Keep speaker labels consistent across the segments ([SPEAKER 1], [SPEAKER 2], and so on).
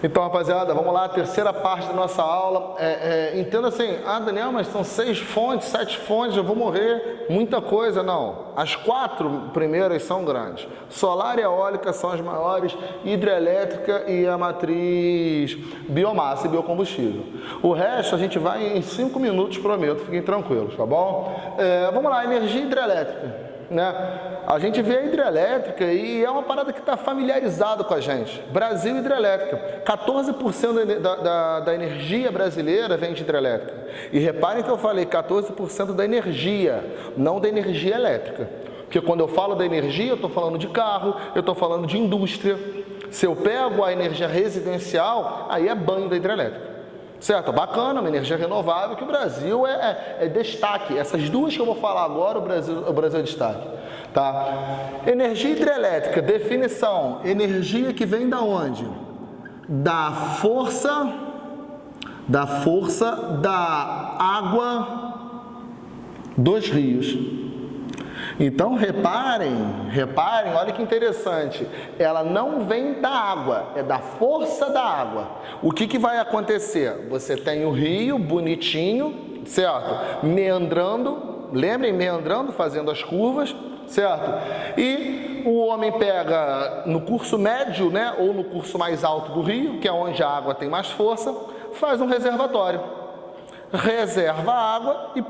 [SPEAKER 1] Então, rapaziada, vamos lá, a terceira parte da nossa aula. Entenda assim, Daniel, mas são 6 fontes, 7 fontes, eu vou morrer, muita coisa. Não, as 4 primeiras são grandes. Solar e eólica são as maiores, hidrelétrica e a matriz biomassa e biocombustível. O resto a gente vai em 5 minutos, prometo, fiquem tranquilos, tá bom? Vamos lá, energia hidrelétrica. A gente vê a hidrelétrica e é uma parada que está familiarizado com a gente. Brasil hidrelétrica, 14% da energia brasileira vem de hidrelétrica. E reparem que eu falei 14% da energia, não da energia elétrica. Porque quando eu falo da energia, eu estou falando de carro, eu estou falando de indústria. Se eu pego a energia residencial, aí é banho da hidrelétrica. Certo? Bacana, uma energia renovável que o Brasil é destaque. Essas duas que eu vou falar agora, o Brasil é destaque. Tá? Energia hidrelétrica, definição. Energia que vem da onde? Da força da água dos rios. Então, reparem, olha que interessante, ela não vem da água, é da força da água. O que vai acontecer? Você tem o rio bonitinho, certo? Meandrando, lembrem, meandrando, fazendo as curvas, certo? E o homem pega no curso médio, né, ou no curso mais alto do rio, que é onde a água tem mais força, faz um reservatório. Reserva a água e,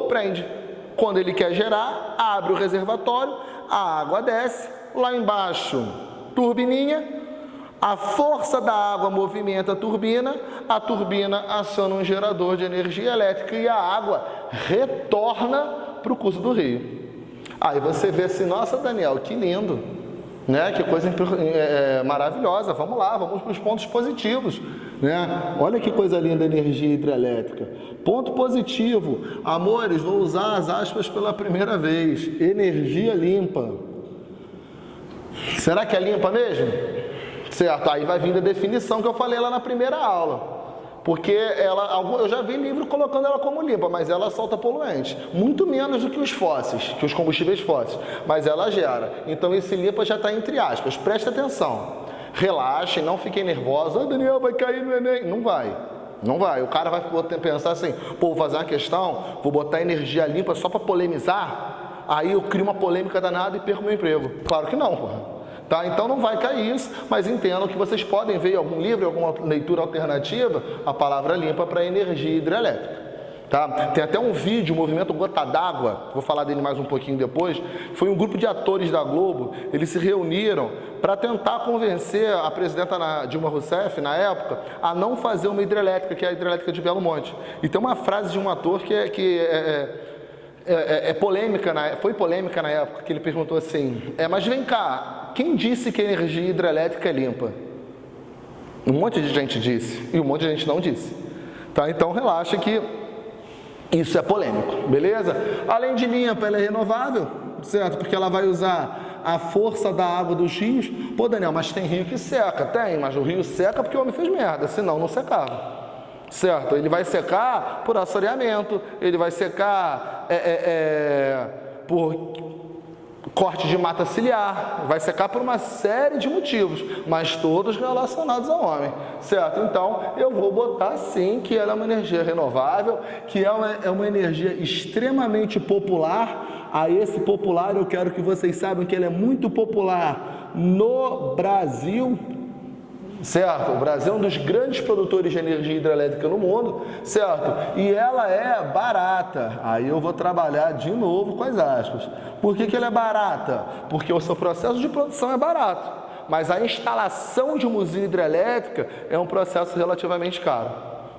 [SPEAKER 1] prende. Quando ele quer gerar, abre o reservatório, a água desce, lá embaixo, turbininha, a força da água movimenta a turbina aciona um gerador de energia elétrica e a água retorna para o curso do rio. Aí você vê assim, nossa Daniel, que lindo, né? Que coisa maravilhosa, vamos lá, vamos para os pontos positivos. Olha que coisa linda a energia hidrelétrica. Ponto positivo, amores, vou usar as aspas pela primeira vez. Energia limpa. Será que é limpa mesmo? Certo, aí vai vir a definição que eu falei lá na primeira aula. Porque eu já vi livro colocando ela como limpa, mas ela solta poluente. Muito menos do que os fósseis, que os combustíveis fósseis. Mas ela gera. Então esse limpa já está entre aspas. Preste atenção. Relaxem, não fiquem nervosos. Daniel, vai cair no Enem. Não vai. Não vai. O cara vai pensar assim, vou fazer uma questão, vou botar energia limpa só para polemizar, aí eu crio uma polêmica danada e perco meu emprego. Claro que não, porra. Tá? Então não vai cair isso, mas entendam que vocês podem ver em algum livro, alguma leitura alternativa, a palavra limpa para energia hidrelétrica. Tá? Tem até um vídeo, o movimento Gota d'Água, vou falar dele mais um pouquinho depois, foi um grupo de atores da Globo, eles se reuniram para tentar convencer a presidenta Dilma Rousseff, na época, a não fazer uma hidrelétrica, que é a hidrelétrica de Belo Monte. E tem uma frase de um ator que foi polêmica na época, que ele perguntou assim, mas vem cá, quem disse que a energia hidrelétrica é limpa? Um monte de gente disse, e um monte de gente não disse. Tá? Então relaxa que isso é polêmico, beleza? Além de limpa, ela é renovável, certo? Porque ela vai usar a força da água dos rios. Pô, Daniel, mas tem rio que seca. Tem, mas o rio seca porque o homem fez merda, senão não secava. Certo? Ele vai secar por assoreamento, ele vai secar por corte de mata ciliar, vai secar por uma série de motivos, mas todos relacionados ao homem, certo? Então, eu vou botar sim que ela é uma energia renovável, que é uma energia extremamente popular. A esse popular eu quero que vocês saibam que ela é muito popular no Brasil, certo? O Brasil é um dos grandes produtores de energia hidrelétrica no mundo, certo? E ela é barata. Aí eu vou trabalhar de novo com as aspas. Por que ela é barata? Porque o seu processo de produção é barato, mas a instalação de uma usina hidrelétrica é um processo relativamente caro.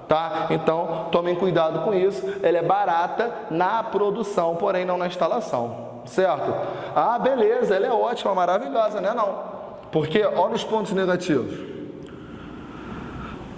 [SPEAKER 1] Tá? Então, tomem cuidado com isso. Ela é barata na produção, porém não na instalação, certo? Ah, beleza, ela é ótima, maravilhosa, né? Não. Porque olha os pontos negativos.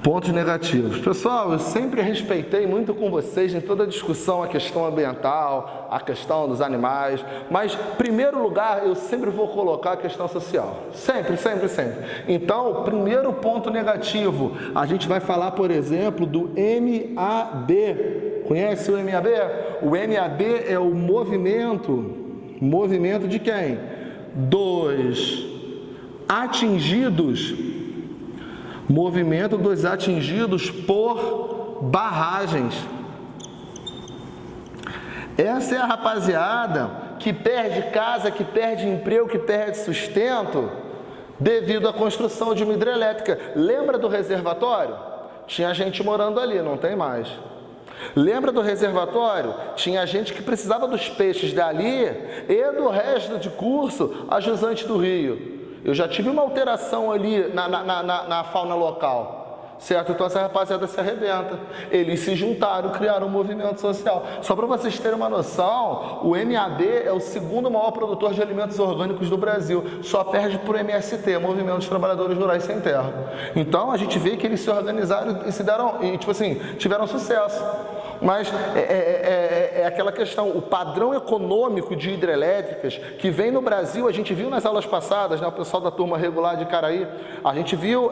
[SPEAKER 1] Pontos negativos. Pessoal, eu sempre respeitei muito com vocês em toda a discussão a questão ambiental, a questão dos animais, mas, em primeiro lugar, eu sempre vou colocar a questão social. Sempre, sempre, sempre. Então, o primeiro ponto negativo, a gente vai falar, por exemplo, do MAB. Conhece o MAB? O MAB é o movimento de quem? Dos atingidos Movimento dos atingidos por barragens. Essa é a rapaziada que perde casa, que perde emprego, que perde sustento devido à construção de uma hidrelétrica. Lembra do reservatório? Tinha gente morando ali, não tem mais. Lembra do reservatório? Tinha gente que precisava dos peixes dali e do resto de curso a jusante do rio. Eu já tive uma alteração ali na fauna local. Certo? Então essa rapaziada se arrebenta. Eles se juntaram, criaram um movimento social. Só para vocês terem uma noção, o MAB é o segundo maior produtor de alimentos orgânicos do Brasil. Só perde para o MST, Movimento dos Trabalhadores Rurais Sem Terra. Então a gente vê que eles se organizaram e se deram, e tipo assim, tiveram sucesso. Mas é aquela questão, o padrão econômico de hidrelétricas que vem no Brasil, a gente viu nas aulas passadas, né, o pessoal da turma regular de Caraí, a gente viu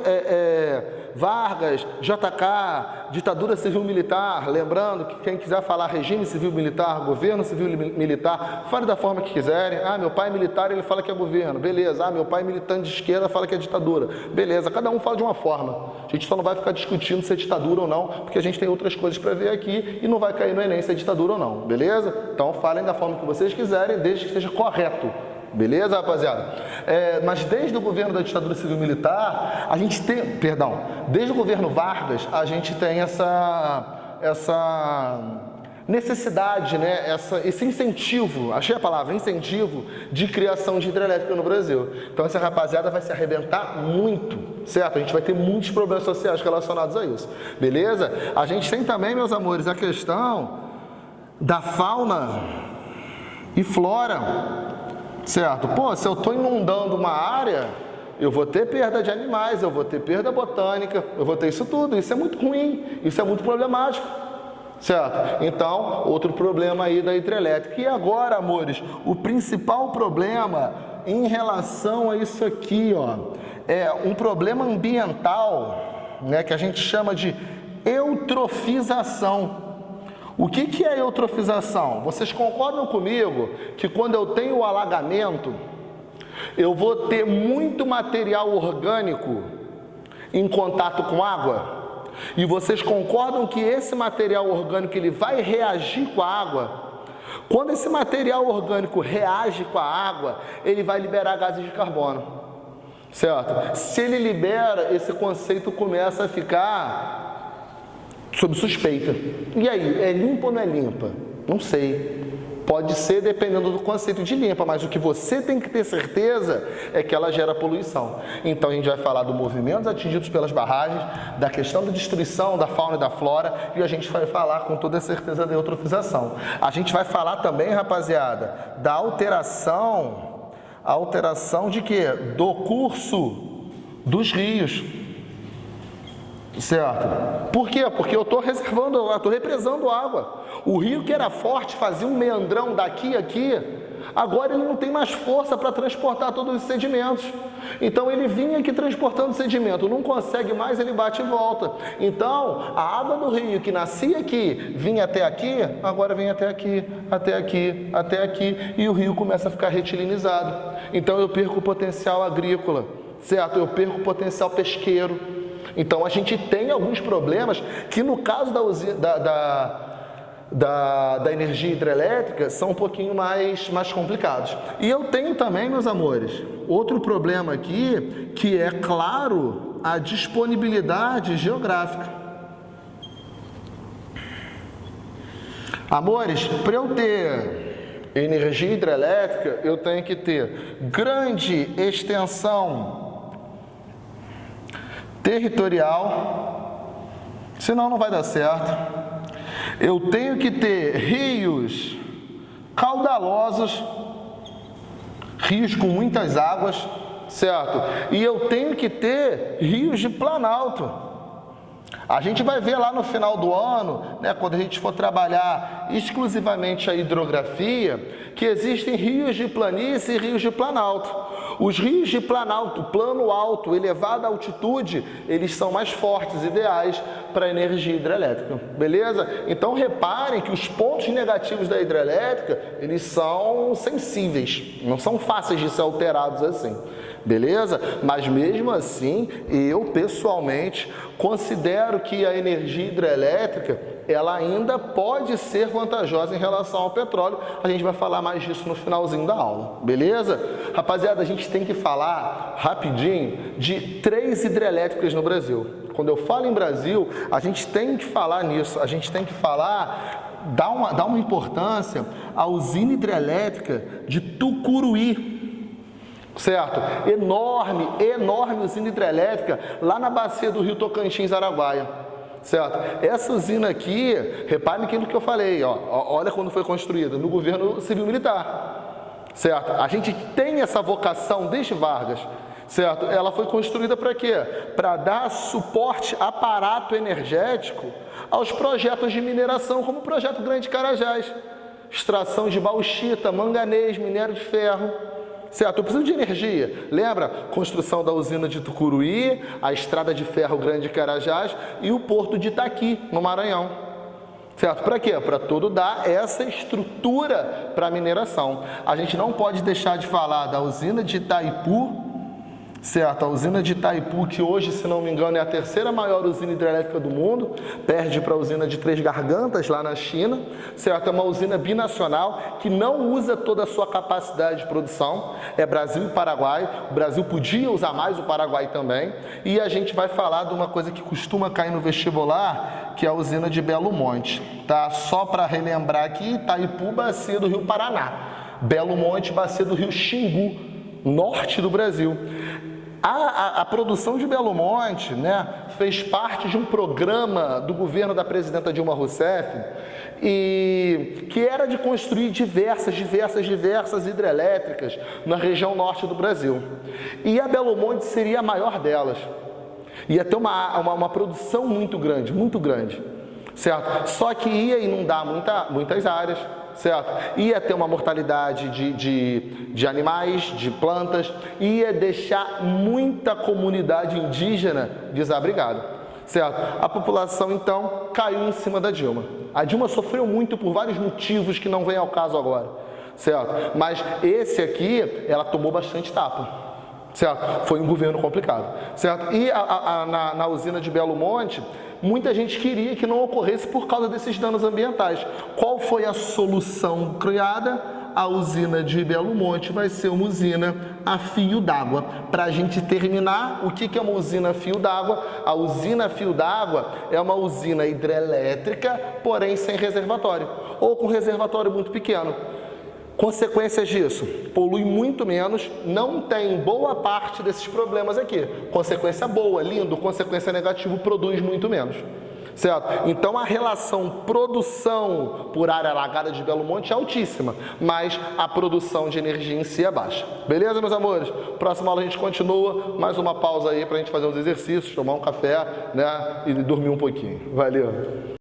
[SPEAKER 1] Vargas, JK, ditadura civil-militar, lembrando que quem quiser falar regime civil-militar, governo civil-militar, fale da forma que quiserem. Ah, meu pai é militar, ele fala que é governo, beleza. Ah, meu pai é militante de esquerda, fala que é ditadura, beleza. Cada um fala de uma forma. A gente só não vai ficar discutindo se é ditadura ou não, porque a gente tem outras coisas para ver aqui e não vai cair no Enem se é ditadura ou não, beleza? Então falem da forma que vocês quiserem, desde que seja correto. Beleza, rapaziada? Mas desde o governo da ditadura civil-militar, a gente tem... Perdão, desde o governo Vargas, a gente tem essa necessidade, né? Esse incentivo, achei a palavra, incentivo de criação de hidrelétrica no Brasil. Então essa rapaziada vai se arrebentar muito, certo? A gente vai ter muitos problemas sociais relacionados a isso, beleza? A gente tem também, meus amores, a questão da fauna e flora. Certo? Pô, se eu estou inundando uma área, eu vou ter perda de animais, eu vou ter perda botânica, eu vou ter isso tudo. Isso é muito ruim, isso é muito problemático. Certo? Então, outro problema aí da hidrelétrica. E agora, amores, o principal problema em relação a isso aqui, ó, é um problema ambiental, né, que a gente chama de eutrofização. O que é eutrofização? Vocês concordam comigo que quando eu tenho o alagamento, eu vou ter muito material orgânico em contato com água? E vocês concordam que esse material orgânico ele vai reagir com a água? Quando esse material orgânico reage com a água, ele vai liberar gases de carbono. Certo? Se ele libera, esse conceito começa a ficar sob suspeita. E aí, é limpa ou não é limpa? Não sei. Pode ser dependendo do conceito de limpa, mas o que você tem que ter certeza é que ela gera poluição. Então a gente vai falar dos movimentos atingidos pelas barragens, da questão da destruição da fauna e da flora, e a gente vai falar com toda certeza da eutrofização. A gente vai falar também, rapaziada, da alteração de quê? Do curso dos rios. Certo? Por quê? Porque eu estou reservando, eu estou represando água. O rio que era forte, fazia um meandrão daqui a aqui, agora ele não tem mais força para transportar todos os sedimentos. Então ele vinha aqui transportando sedimento, não consegue mais, ele bate e volta. Então a água do rio que nascia aqui, vinha até aqui, agora vem até aqui, até aqui, até aqui, e o rio começa a ficar retilinizado. Então eu perco o potencial agrícola, certo? Eu perco o potencial pesqueiro. Então a gente tem alguns problemas que no caso da energia hidrelétrica são um pouquinho mais complicados. E eu tenho também, meus amores, outro problema aqui, que é, claro, a disponibilidade geográfica. Amores, para eu ter energia hidrelétrica, eu tenho que ter grande extensão territorial, senão não vai dar certo. Eu tenho que ter rios caudalosos, rios com muitas águas, certo? E eu tenho que ter rios de planalto. A gente vai ver lá no final do ano, né, quando a gente for trabalhar exclusivamente a hidrografia, que existem rios de planície e rios de planalto. Os rios de planalto, plano alto, elevada altitude, eles são mais fortes, ideais para a energia hidrelétrica, beleza? Então reparem que os pontos negativos da hidrelétrica, eles são sensíveis, não são fáceis de ser alterados assim, beleza? Mas mesmo assim, eu pessoalmente considero que a energia hidrelétrica, ela ainda pode ser vantajosa em relação ao petróleo. A gente vai falar mais disso no finalzinho da aula, beleza? Rapaziada, a gente tem que falar rapidinho de 3 hidrelétricas no Brasil. Quando eu falo em Brasil, a gente tem que falar nisso, a gente tem que falar, dar uma importância à usina hidrelétrica de Tucuruí. Certo? Enorme usina hidrelétrica lá na bacia do rio Tocantins, Araguaia. Certo? Essa usina aqui, reparem naquilo que eu falei, ó, olha quando foi construída, no governo civil-militar. Certo? A gente tem essa vocação desde Vargas. Certo? Ela foi construída para quê? Para dar suporte aparato energético aos projetos de mineração, como o projeto Grande Carajás. Extração de bauxita, manganês, minério de ferro. Certo, eu preciso de energia. Lembra? Construção da usina de Tucuruí, a estrada de ferro Grande Carajás e o porto de Itaqui, no Maranhão. Certo? Para quê? Para todo dar essa estrutura para a mineração. A gente não pode deixar de falar da usina de Itaipu, certo? A usina de Itaipu, que hoje, se não me engano, é a 3ª maior usina hidrelétrica do mundo, perde para a usina de Três Gargantas, lá na China, certo? É uma usina binacional que não usa toda a sua capacidade de produção, é Brasil e Paraguai. O Brasil podia usar mais, o Paraguai também, e a gente vai falar de uma coisa que costuma cair no vestibular, que é a usina de Belo Monte, tá? Só para relembrar aqui, Itaipu, bacia do Rio Paraná, Belo Monte, bacia do Rio Xingu, norte do Brasil. A produção de Belo Monte, né, fez parte de um programa do governo da presidenta Dilma Rousseff, e que era de construir diversas hidrelétricas na região norte do Brasil. E a Belo Monte seria a maior delas. Ia ter uma produção muito grande, certo? Só que ia inundar muitas áreas, certo? Ia ter uma mortalidade de animais, de plantas, ia deixar muita comunidade indígena desabrigada, certo? A população, então, caiu em cima da Dilma. A Dilma sofreu muito por vários motivos que não vem ao caso agora, certo? Mas esse aqui, ela tomou bastante tapa. Certo? Foi um governo complicado, certo? E na usina de Belo Monte, muita gente queria que não ocorresse por causa desses danos ambientais. Qual foi a solução criada? A usina de Belo Monte vai ser uma usina a fio d'água. Para a gente terminar, o que é uma usina a fio d'água? A usina a fio d'água é uma usina hidrelétrica, porém sem reservatório, ou com reservatório muito pequeno. Consequências disso, polui muito menos, não tem boa parte desses problemas aqui. Consequência boa, lindo, consequência negativa, produz muito menos. Certo? Então a relação produção por área alagada de Belo Monte é altíssima, mas a produção de energia em si é baixa. Beleza, meus amores? Próxima aula a gente continua, mais uma pausa aí para a gente fazer uns exercícios, tomar um café, né, e dormir um pouquinho. Valeu!